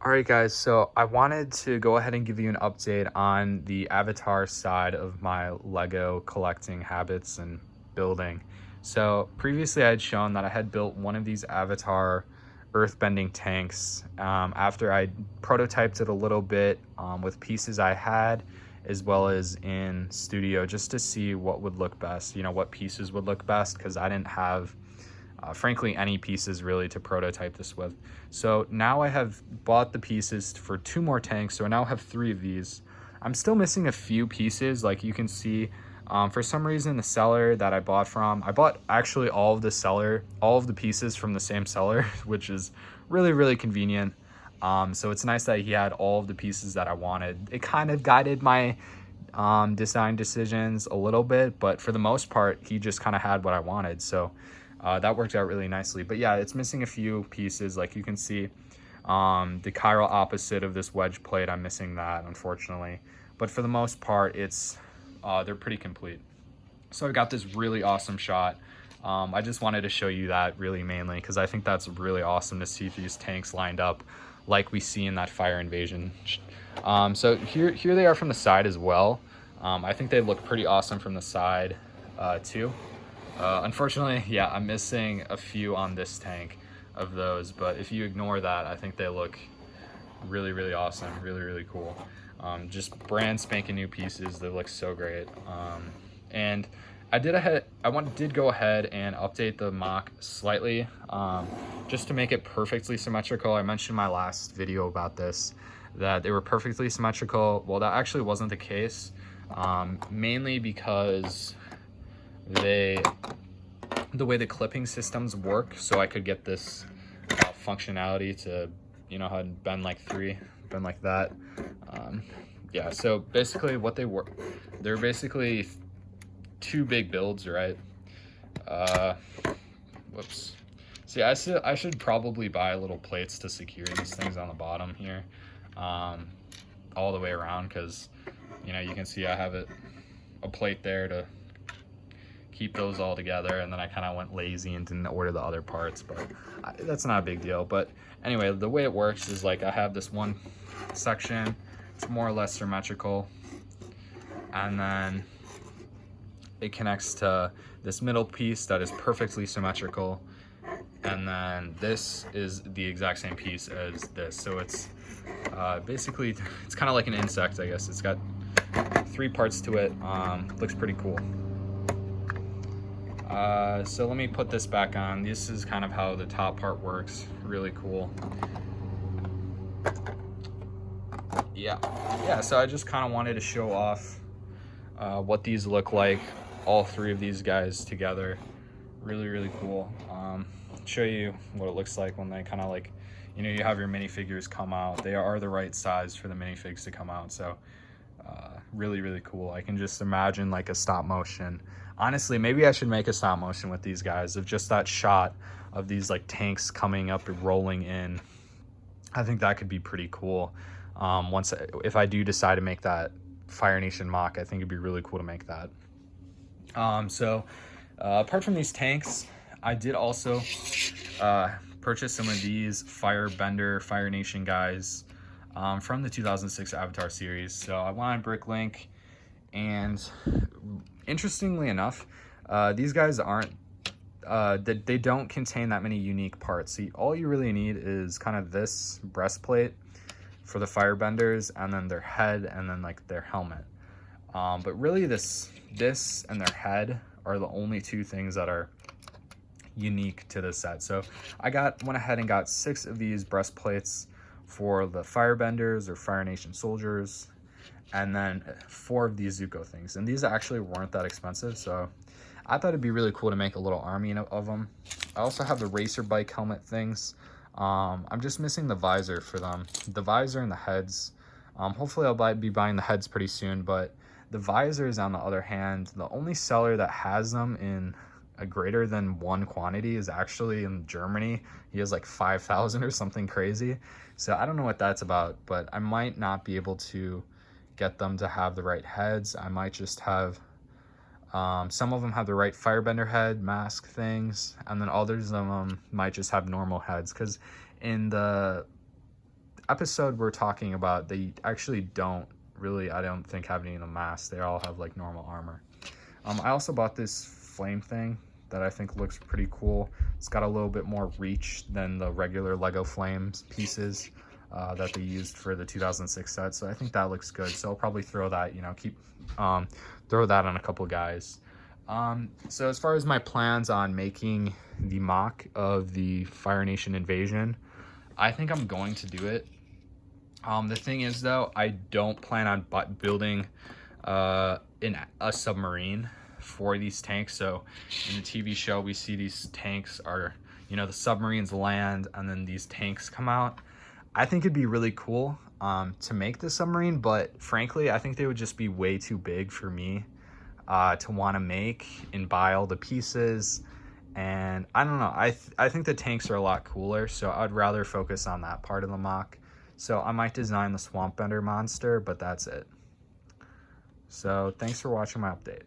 All right, guys, so I wanted to go ahead and give you an update on the Avatar side of my Lego collecting habits and building. So previously I had shown that I had built one of these Avatar Earthbending tanks after I prototyped it a little bit with pieces I had, as well as in studio, just to see what would look best, what pieces would look best, because I didn't have frankly any pieces really to prototype this with. So now I have bought the pieces for 2 more tanks, so I now have 3 of these. I'm still missing a few pieces, like you can see. For some reason, the seller that I bought actually all of the pieces from the same seller, which is really convenient. So it's nice that he had all of the pieces that I wanted. It kind of guided my design decisions a little bit, but for the most part, he just kind of had what I wanted. So that worked out really nicely. But yeah, it's missing a few pieces. Like you can see the chiral opposite of this wedge plate, I'm missing that, unfortunately. But for the most part, they're pretty complete. So I got this really awesome shot. I just wanted to show you that really mainly because I think that's really awesome to see these tanks lined up like we see in that fire invasion. So here they are from the side as well. I think they look pretty awesome from the side too. Unfortunately, yeah, I'm missing a few on this tank of those, but if you ignore that, I think they look really awesome, really cool. Just brand spanking new pieces. They look so great. And I did go ahead and update the mock slightly, just to make it perfectly symmetrical. I mentioned in my last video about this that they were perfectly symmetrical. Well, that actually wasn't the case, mainly because the way the clipping systems work, so I could get this functionality to, how to bend like 3, bend like that. Yeah, so basically what they're basically 2 big builds, right? Whoops. See, I should probably buy little plates to secure these things on the bottom here, all the way around, because you can see I have a plate there to keep those all together, and then I kind of went lazy and didn't order the other parts, but that's not a big deal. But anyway, the way it works is like I have this one section, it's more or less symmetrical, and then it connects to this middle piece that is perfectly symmetrical, and then this is the exact same piece as this. So it's basically, it's kind of like an insect, I guess. It's got 3 parts to it. Looks pretty cool. So let me put this back on. This is kind of how the top part works. Really cool. Yeah, so I just kind of wanted to show off what these look like, all 3 of these guys together. Really cool. Show you what it looks like when they kind of like, you have your minifigures come out. They are the right size for the minifigs to come out. So really cool. I can just imagine like a stop motion. Honestly, maybe I should make a stop motion with these guys of just that shot of these like tanks coming up and rolling in. I think that could be pretty cool. If I do decide to make that Fire Nation mock, I think it'd be really cool to make that. Apart from these tanks, I did also purchase some of these Fire Nation guys from the 2006 Avatar series. So I wanted Bricklink, and interestingly enough, these guys they don't contain that many unique parts. See, all you really need is kind of this breastplate for the firebenders, and then their head, and then like their helmet. But really this and their head are the only 2 things that are unique to this set. So I went ahead and got 6 of these breastplates for the firebenders or Fire Nation soldiers, and then 4 of these Zuko things. And these actually weren't that expensive, so I thought it'd be really cool to make a little army of them. I also have the racer bike helmet things. I'm just missing the visor for them. The visor and the heads. Hopefully I'll be buying the heads pretty soon, but the visors, on the other hand, the only seller that has them in a greater than 1 quantity is actually in Germany. He has like 5,000 or something crazy. So I don't know what that's about, but I might not be able to get them to have the right heads. I might just have some of them have the right firebender head mask things, and then others of them might just have normal heads, because in the episode we're talking about, they actually don't really, I don't think, have any of the masks. They all have like normal armor. I also bought this flame thing that I think looks pretty cool. It's got a little bit more reach than the regular Lego Flames pieces that they used for the 2006 set. So I think that looks good. So I'll probably throw that, you know, throw that on a couple guys. So as far as my plans on making the mock of the Fire Nation invasion, I think I'm going to do it. The thing is though, I don't plan on building in a submarine for these tanks. So in the TV show, we see these tanks are, you know, the submarines land and then these tanks come out. I think it'd be really cool to make the submarine, but frankly, I think they would just be way too big for me to want to make and buy all the pieces. And I don't know, I think the tanks are a lot cooler, so I'd rather focus on that part of the mock. So I might design the Swamp Bender monster, but that's it. So thanks for watching my update.